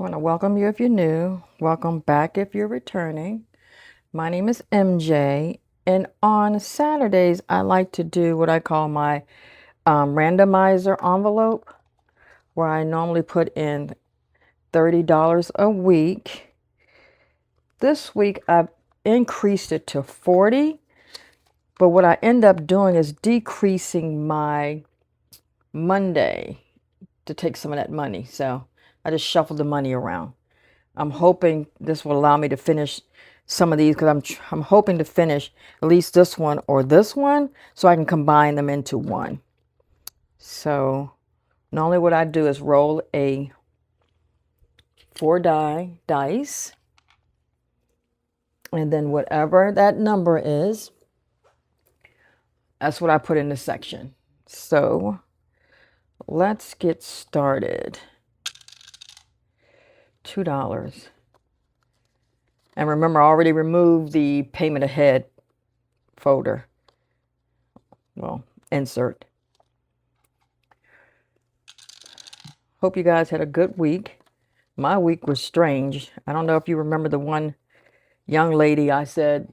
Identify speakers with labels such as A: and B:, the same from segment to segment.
A: I want to welcome you if you're new. Welcome back if you're returning. My name is MJ, and on Saturdays, I like to do what I call my randomizer envelope, where I normally put in $30 a week. This week, I've increased it to 40, but what I end up doing is decreasing my Monday to take some of that money. So I just shuffle the money around. I'm hoping this will allow me to finish some of these because I'm hoping to finish at least this one or this one so I can combine them into one. So normally what I do is roll a 4 die dice, and then whatever that number is, that's what I put in the section. So let's get started. $2. And remember, I already removed the payment ahead folder. Well, insert. Hope you guys had a good week. My week was strange. I don't know if you remember the one young lady I said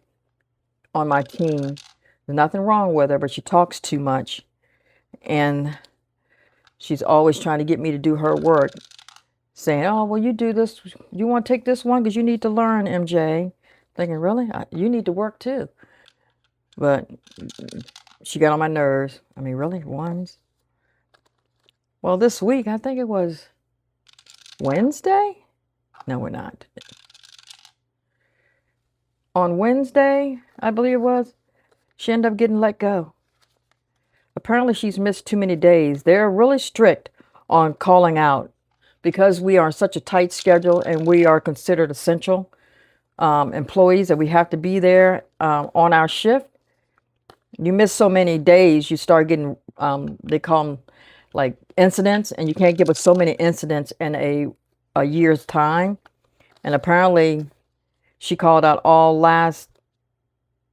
A: on my team. There's nothing wrong with her, but she talks too much. And she's always trying to get me to do her work, saying, oh, well, you do this. You want to take this one because you need to learn, MJ. Thinking, really? You need to work too. But she got on my nerves. I mean, really? Ones? Well, this week, I think it was Wednesday? No, we're not. On Wednesday, I believe it was, she ended up getting let go. Apparently, she's missed too many days. They're really strict on calling out because we are on such a tight schedule and we are considered essential employees that we have to be there on our shift. You miss so many days, you start getting, they call them like incidents, and you can't give us so many incidents in a year's time. And apparently, she called out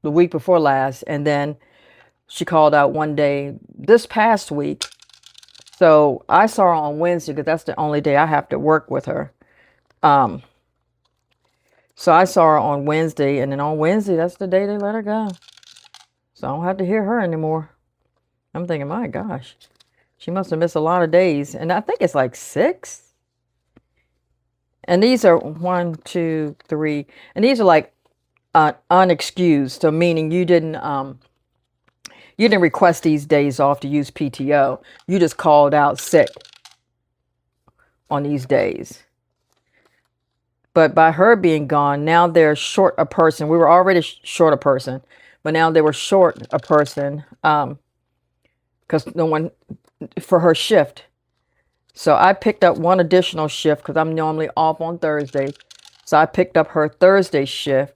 A: the week before last, and then she called out one day this past week. So I saw her on Wednesday because that's the only day I have to work with her. So I saw her on Wednesday, and then on Wednesday, that's the day they let her go. So I don't have to hear her anymore. I'm thinking, my gosh, she must have missed a lot of days. And I think it's like 6. And these are 1, 2, 3. And these are like unexcused. So meaning you didn't request these days off to use PTO. You just called out sick on these days. But by her being gone, now they're short a person. We were already short a person, but now they were short a person because no one for her shift. So I picked up one additional shift because I'm normally off on Thursdays. So I picked up her Thursday shift.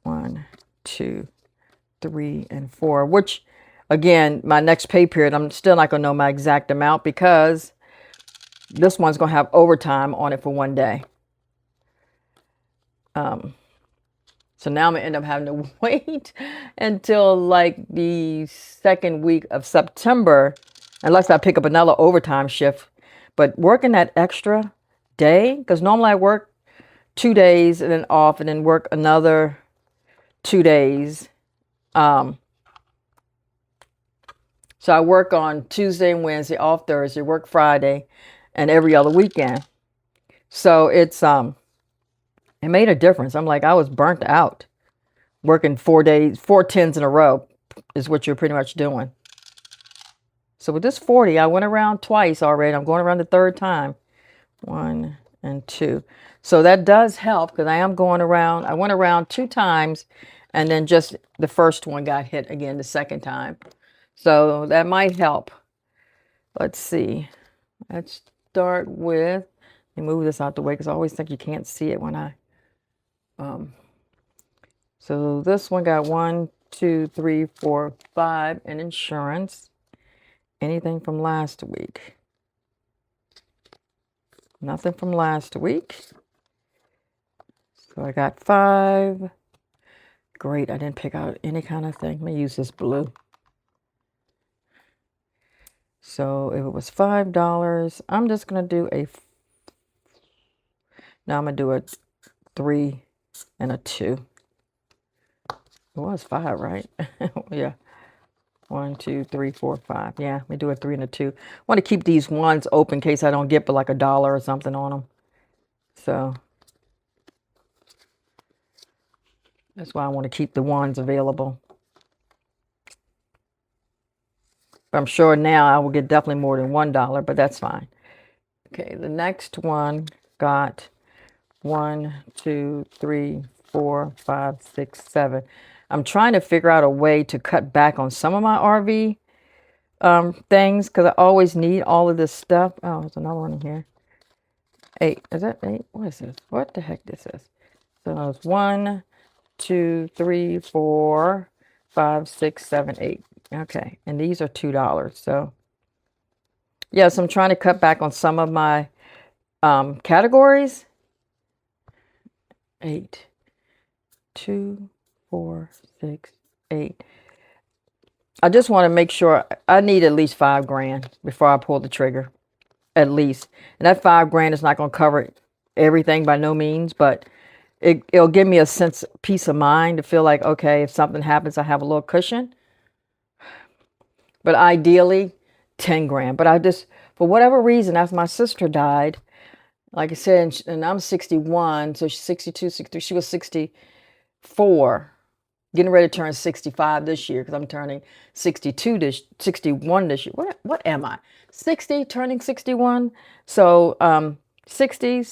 A: 1, 2, 3, and 4, which again, my next pay period, I'm still not going to know my exact amount because this one's going to have overtime on it for one day. So now I'm going to end up having to wait until like the second week of September, unless I pick up another overtime shift. But working that extra day, because normally I work 2 days and then off and then work another 2 days. So I work on Tuesday and Wednesday, off Thursday, work Friday, and every other weekend. So it made a difference. I'm like, I was burnt out. Working 4 days, 4 tens in a row is what you're pretty much doing. So with this 40, I went around twice already. I'm going around the third time. 1 and 2. So that does help because I am going around. I went around 2 times and then just the first one got hit again the second time. So that might help. Let's see. Let's start with, let me move this out the way because I always think you can't see it when I, so this one got 1, 2, 3, 4, 5 in insurance. Anything from last week? Nothing from last week. So I got 5. Great, I didn't pick out any kind of thing. Let me use this blue. So if it was $5, I'm just going to do Now I'm going to do a 3 and a 2. It was 5, right? Yeah. 1, 2, 3, 4, 5. Yeah, we do a 3 and a 2. I want to keep these ones open in case I don't get but like $1 or something on them. So that's why I want to keep the ones available. But I'm sure now I will get definitely more than $1, but that's fine. Okay, the next one got 1, 2, 3, 4, 5, 6, 7. I'm trying to figure out a way to cut back on some of my RV things because I always need all of this stuff. Oh, there's another one in here. 8. Is that 8? What is this? What the heck this is? So it's 1, 2, 3, 4, 5, 6, 7, 8. Okay, and these are $2. So yes, I'm trying to cut back on some of my categories. 8, 2, 4, 6, 8. I just want to make sure I need at least $5,000 before I pull the trigger, at least. And that $5,000 is not going to cover everything by no means, but it'll give me a sense, peace of mind to feel like, okay, if something happens, I have a little cushion. But ideally, $10,000. But I just, for whatever reason, after my sister died, like I said, and I'm 61, so she's 62, 63, she was 64, getting ready to turn 65 this year because I'm turning 61 this year. What am I? 60, turning 61. So 60,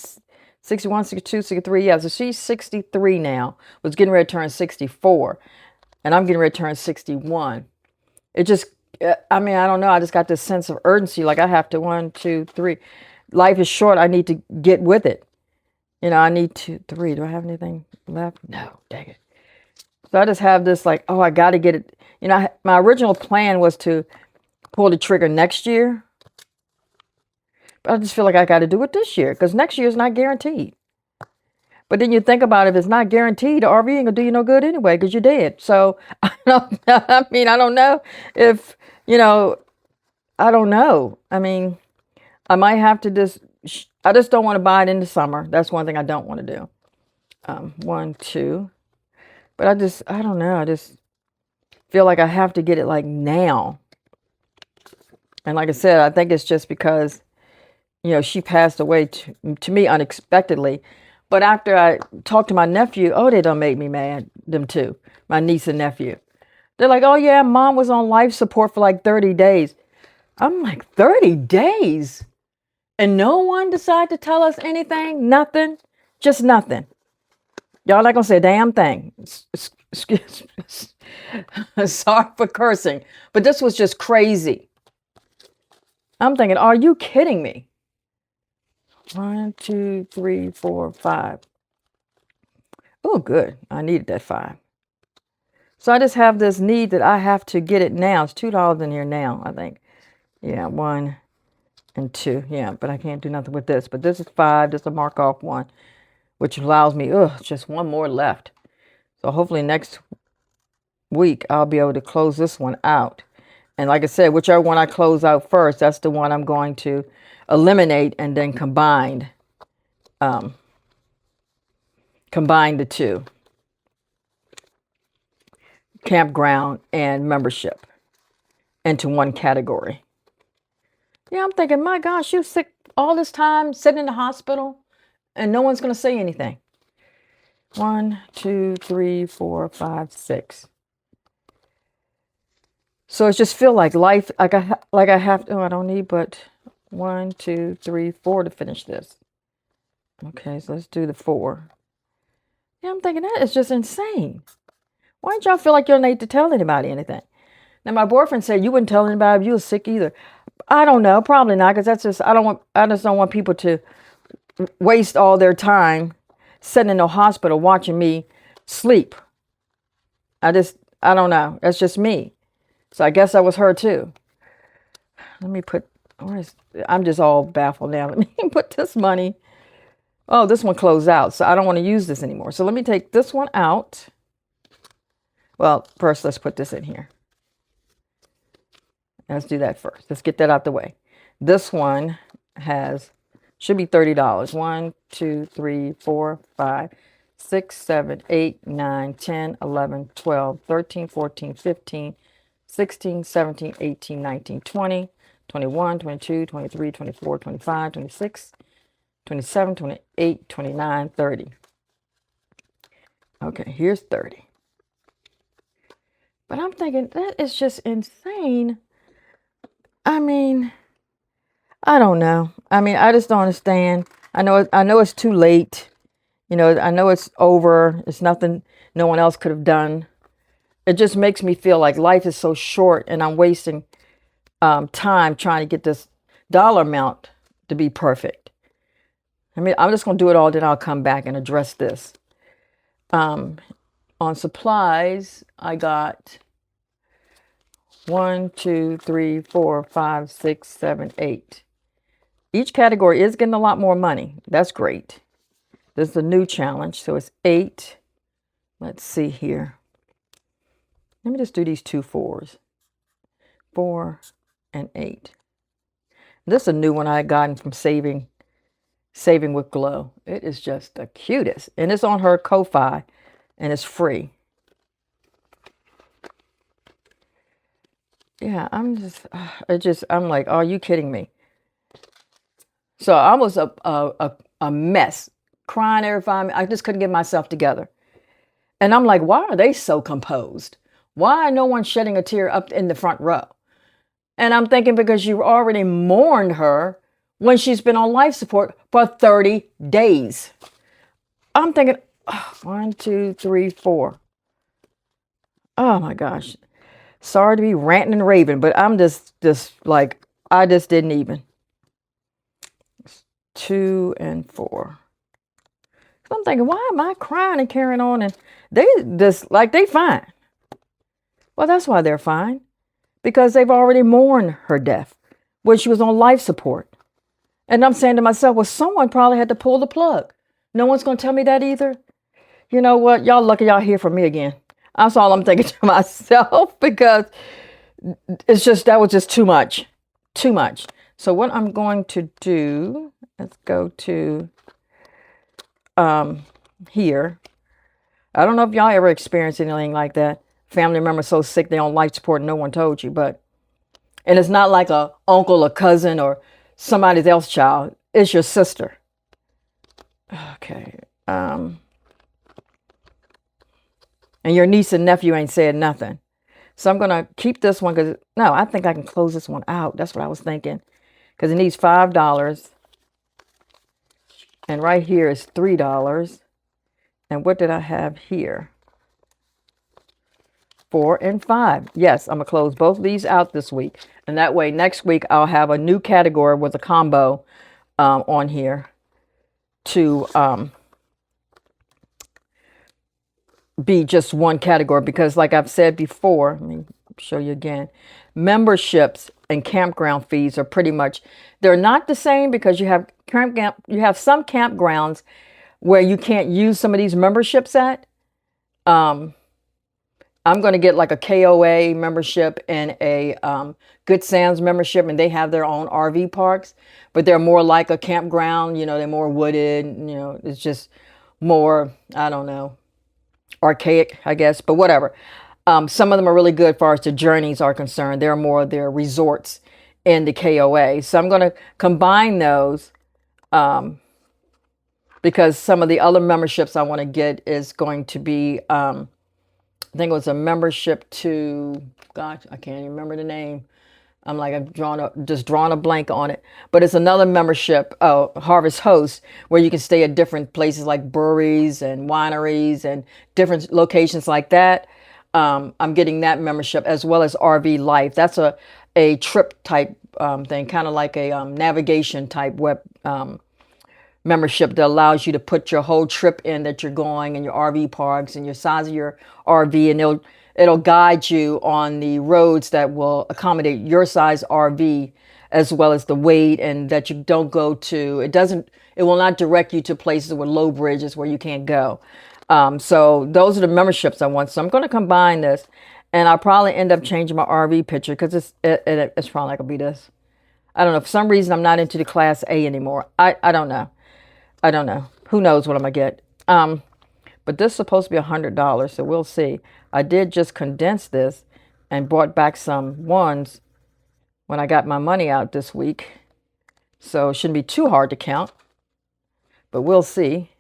A: 61, 62, 63. Yeah, so she's 63 now, was getting ready to turn 64, and I'm getting ready to turn 61. It just, I mean, I don't know. I just got this sense of urgency. Like I have to, 1, 2, 3. Life is short. I need to get with it. You know, I need 2, 3. Do I have anything left? No, dang it. So I just have this like, oh, I got to get it. You know, my original plan was to pull the trigger next year. But I just feel like I got to do it this year because next year is not guaranteed. But then you think about it, if it's not guaranteed, the RV ain't going to do you no good anyway because you're dead. So I don't know if, you know, I don't know. I mean, I might have to I just don't want to buy it in the summer. That's one thing I don't want to do. 1, 2. But I don't know. I just feel like I have to get it like now. And like I said, I think it's just because, you know, she passed away to me unexpectedly. But after I talked to my nephew, oh, they done made me mad, them two, my niece and nephew. They're like, oh yeah, mom was on life support for like 30 days. I'm like, 30 days? And no one decided to tell us anything? Nothing? Just nothing. Y'all not gonna say a damn thing. Excuse me. Sorry for cursing, but this was just crazy. I'm thinking, are you kidding me? 1, 2, 3, 4, 5. Oh, good. I needed that 5. So I just have this need that I have to get it now. It's $2 in here now, I think. Yeah, 1 and 2. Yeah, but I can't do nothing with this. But this is 5. This is a mark off 1, which allows me, just 1 more left. So hopefully next week I'll be able to close this one out. And like I said, whichever one I close out first, that's the one I'm going to eliminate and then combine the two. Campground and membership into one category. Yeah, I'm thinking, my gosh, you're sick all this time, sitting in the hospital, and no one's going to say anything. 1, 2, 3, 4, 5, 6. So it just feel like life, like I have to, I don't need but 1, 2, 3, 4 to finish this. Okay, so let's do the 4. Yeah, I'm thinking that is just insane. Why don't y'all feel like you don't need to tell anybody anything? Now, my boyfriend said you wouldn't tell anybody if you were sick either. I don't know, probably not, because that's just, I just don't want people to waste all their time sitting in the hospital watching me sleep. I don't know. That's just me. So I guess that was her too. Let me put, I'm just all baffled now. Let me put this money. Oh, this one closed out, so I don't want to use this anymore. So let me take this one out. Well, first, let's put this in here. Let's do that first. Let's get that out the way. This one has Should be $30. 1, 2, 3, 4, 5, 6, 7, 8, 9, 10, 11, 12, 13, 14, 15, 16, 17, 18, 19, 20, 21, 22, 23, 24, 25, 26, 27, 28, 29, 30. Okay, here's 30. But I'm thinking that is just insane. I mean, I don't know. I mean, I just don't understand. I know it's too late. I know it's over. It's nothing no one else could have done. It just makes me feel like life is so short and I'm wasting time trying to get this dollar amount to be perfect. I mean, I'm just going to do it all, then I'll come back and address this. On supplies, I got 1, 2, 3, 4, 5, 6, 7, 8. Each category is getting a lot more money. That's great. This is a new challenge, so it's 8. Let's see here. Let me just do these 2 4s. 4 and 8. This is a new one I had gotten from Saving with Glow. It is just the cutest. And it's on her Ko-Fi and it's free. Yeah, I'm like, are you kidding me? So I was a mess, crying every 5 minutes. I just couldn't get myself together. And I'm like, why are they so composed? Why no one shedding a tear up in the front row? And I'm thinking because you already mourned her when she's been on life support for 30 days. I'm thinking, 1, 2, 3, 4. Oh my gosh. Sorry to be ranting and raving, but I'm just like, I just didn't even. 2 and 4. So I'm thinking, why am I crying and carrying on? And they just like they fine. Well, that's why they're fine. Because they've already mourned her death when she was on life support. And I'm saying to myself, well, someone probably had to pull the plug. No one's going to tell me that either. You know what? Y'all lucky y'all hear from me again. That's all I'm thinking to myself because that was just too much. Too much. So what I'm going to do, let's go to here. I don't know if y'all ever experienced anything like that. Family member so sick they on life support and no one told you, and it's not like a uncle or cousin or somebody else's child. It's your sister. Okay. And your niece and nephew ain't said nothing. So I'm going to keep this one because, no, I think I can close this one out. That's what I was thinking. Because it needs $5. And right here is $3. And what did I have here? 4 and 5. Yes, I'm going to close both of these out this week. And that way, next week, I'll have a new category with a combo on here to be just one category. Because like I've said before, let me show you again, memberships and campground fees are pretty much, they're not the same because you have some campgrounds where you can't use some of these memberships at. I'm going to get like a KOA membership and a Good Sands membership, and they have their own RV parks, but they're more like a campground. They're more wooded. It's just more, I don't know, archaic, I guess, but whatever. Some of them are really good as far as the journeys are concerned. They're more their resorts in the KOA. So I'm going to combine those because some of the other memberships I want to get is going to be, I think it was a membership to, gosh, I can't even remember the name. I'm like, I've drawn a blank on it. But it's another membership, Harvest Host, where you can stay at different places like breweries and wineries and different locations like that. I'm getting that membership as well as RV Life. That's a trip type thing, kind of like a navigation type web membership that allows you to put your whole trip in that you're going and your RV parks and your size of your RV, and it'll guide you on the roads that will accommodate your size RV as well as the weight, and that you don't go to, it will not direct you to places with low bridges where you can't go. So those are the memberships I want. So I'm going to combine this, and I'll probably end up changing my RV picture because it's probably not going to be this. I don't know. For some reason, I'm not into the Class A anymore. I don't know. I don't know. Who knows what I'm going to get? But this is supposed to be $100, so we'll see. I did just condense this and bought back some ones when I got my money out this week. So it shouldn't be too hard to count, but we'll see.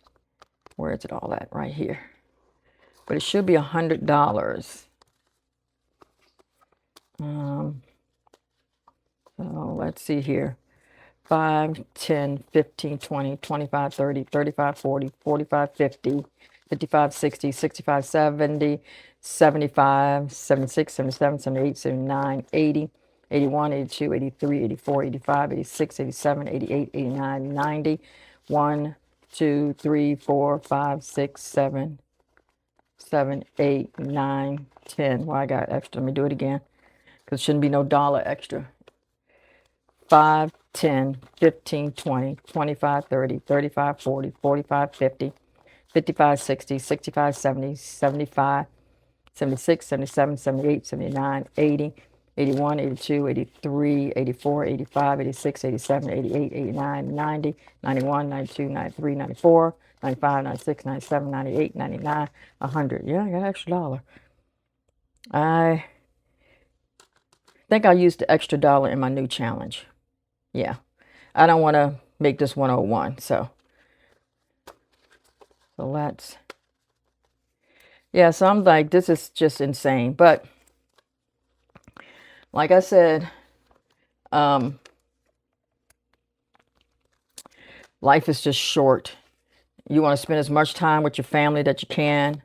A: Where is it all at? Right here. But it should be $100. So let's see here. 5, 10, 15, 20, 25, 30, 35, 40, 45, 50, 55, 60, 65, 70, 75, 76, 77, 78, 79, 80, 81, 82, 83, 84, 85, 86, 87, 88, 89, 90, 1, 2, 3, 4, 5, 6, 7, 7, 8, 9, 10. Well, I got extra. Let me do it again because it shouldn't be no dollar extra. 5, 10, 15, 20, 25, 30, 35, 40, 45, 50, 55, 60, 65, 70, 75, 76, 77, 78, 79, 80, 81, 82, 83, 84, 85, 86, 87, 88, 89, 90, 91, 92, 93, 94, 95, 96, 97, 98, 99, 100. Yeah, I got an extra dollar. I think I'll use the extra dollar in my new challenge. Yeah, I don't want to make this 101. So let's, yeah, so I'm like, this is just insane. But like I said, life is just short. You want to spend as much time with your family that you can.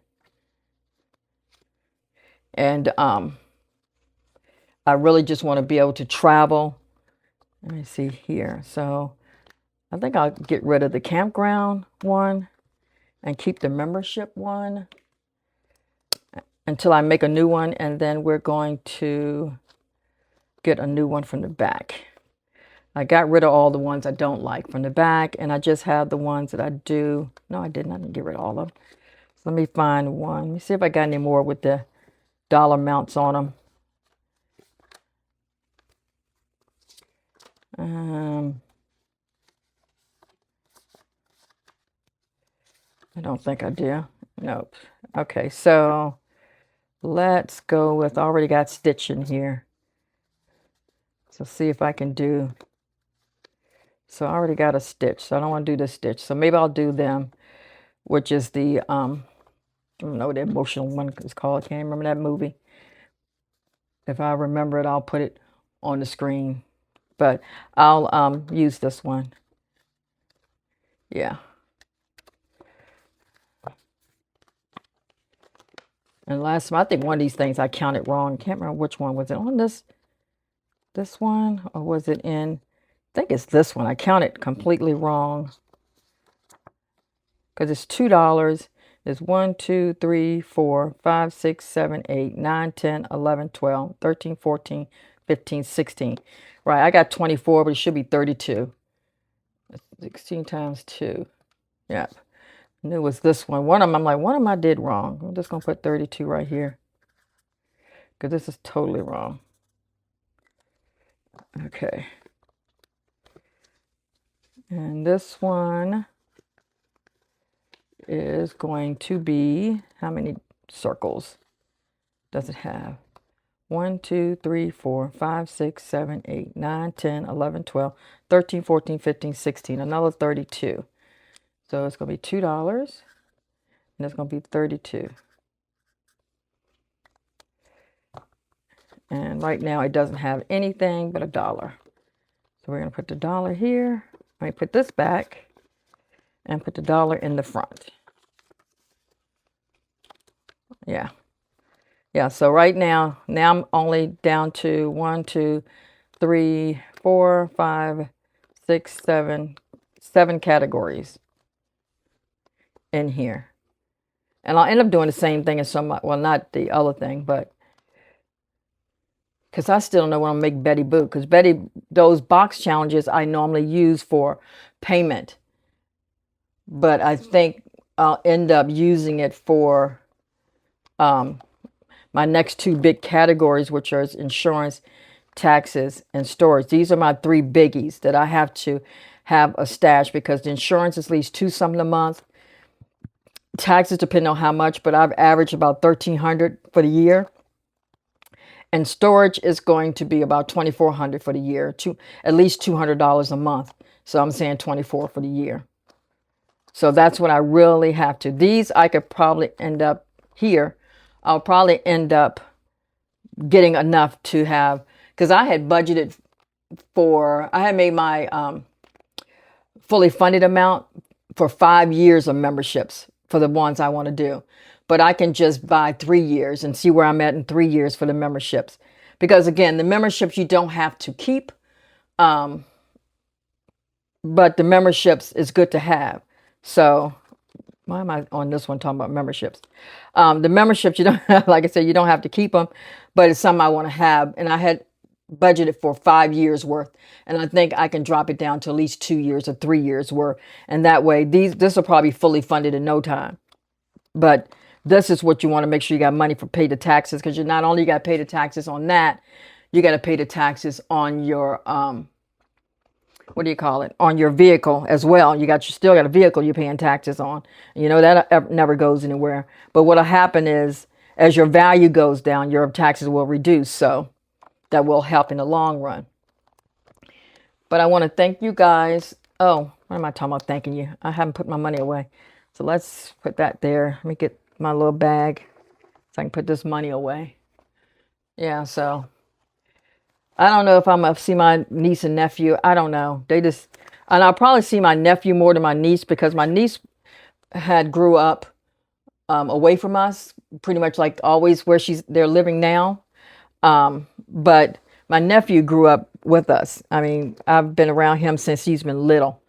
A: And I really just want to be able to travel. Let me see here. So I think I'll get rid of the campground one and keep the membership one until I make a new one. And then we're going to get a new one from the back. I got rid of all the ones I don't like from the back, and I just have the ones that I do. No, I didn't. I didn't get rid of all of them. So let me find one. Let me see if I got any more with the dollar amounts on them. I don't think I do. Nope. Okay, so let's go with, I already got Stitch in here. So see if I can do, so I already got a Stitch, so I don't want to do the Stitch. So maybe I'll do them, which is the, I don't know what the emotional one is called. I can't remember that movie. If I remember it, I'll put it on the screen. But I'll use this one. Yeah. And last time, I think one of these things I counted wrong. Can't remember which one. Was it on this one? Or was it in, I think it's this one. I counted completely wrong. Because it's $2. It's 1, 2, 3, 4, 5, 6, 7, 8, 9, 10, 11, 12, 13, 14, 15, 16. Right, I got 24, but it should be 32. 16 times 2. Yep. I knew it was this one. One of them, I'm like, one of them I did wrong. I'm just going to put 32 right here. Because this is totally wrong. Okay. And this one is going to be, how many circles does it have? 1, 2, 3, 4, 5, 6, 7, 8, 9, 10, 11, 12, 13, 14, 15, 16. Another 32. So it's going to be $2. And it's going to be 32. And right now it doesn't have anything but $1. So we're going to put the dollar here. Let me put this back and put the dollar in the front. Yeah. Yeah, so right now I'm only down to 1, 2, 3, 4, 5, 6, 7 categories in here. And I'll end up doing the same thing as some, well, not the other thing, but because I still don't know when I'll make Betty Boo. Because those box challenges I normally use for payment. But I think I'll end up using it for my next two big categories, which are insurance taxes, and storage. These are my three biggies that I have to have a stash because the insurance is at least two something a month. Taxes depend on how much, but I've averaged about 1,300 for the year. And storage is going to be about 2,400 for the year, at least $200 a month. So I'm saying 24 for the year. So that's what I really have to. These I could probably end up here. I'll probably end up getting enough to have, because I had budgeted for, I had made my fully funded amount for 5 years of memberships for the ones I want to do. But I can just buy 3 years and see where I'm at in 3 years for the memberships. Because again, the memberships you don't have to keep, but the memberships is good to have. So why am I on this one talking about memberships? The memberships, you don't have, like I said, you don't have to keep them, but it's something I want to have. And I had budgeted for 5 years worth. And I think I can drop it down to at least 2 years or 3 years worth. And that way, this will probably be fully funded in no time. But this is what you want to make sure you got money for pay the taxes, because you not only got to pay the taxes on that, you got to pay the taxes on your what do you call it, on your vehicle as well. You still got a vehicle you're paying taxes on. You know that never goes anywhere. But what'll happen is as your value goes down, your taxes will reduce. So that will help in the long run. But I want to thank you guys. Oh, what am I talking about thanking you? I haven't put my money away. So let's put that there. Let me get my little bag so I can put this money away. Yeah, so I don't know if I'm going to see my niece and nephew. I don't know. And I'll probably see my nephew more than my niece, because my niece grew up away from us, pretty much like always where they're living now. But my nephew grew up with us. I mean, I've been around him since he's been little.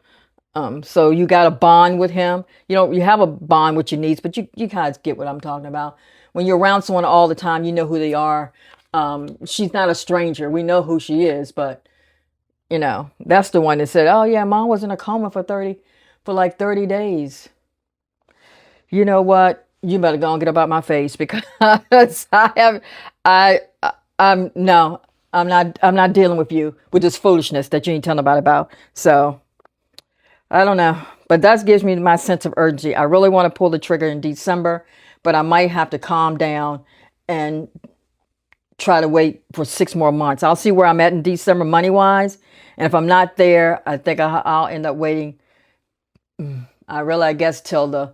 A: So you got a bond with him. You have a bond with your niece, but you guys get what I'm talking about. When you're around someone all the time, you know who they are. She's not a stranger. We know who she is, but that's the one that said, "Oh yeah, Mom was in a coma for like 30 days." You know what? You better go and get up out my face, because I'm not dealing with you with this foolishness that you ain't telling nobody about. So I don't know, but that gives me my sense of urgency. I really want to pull the trigger in December, but I might have to calm down and try to wait for 6 more months. I'll see where I'm at in December money wise. And if I'm not there, I think I'll end up waiting. I guess till the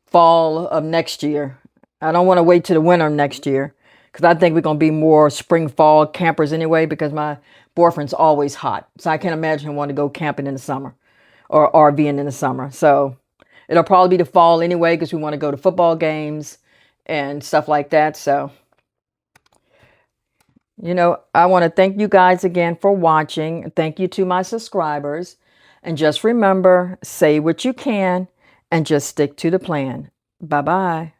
A: fall of next year. I don't want to wait till the winter of next year, because I think we're going to be more spring, fall campers anyway, because my boyfriend's always hot. So I can't imagine him wanting to go camping in the summer or RVing in the summer. So it'll probably be the fall anyway, because we want to go to football games and stuff like that. So, I want to thank you guys again for watching. Thank you to my subscribers. And just remember, say what you can and just stick to the plan. Bye-bye.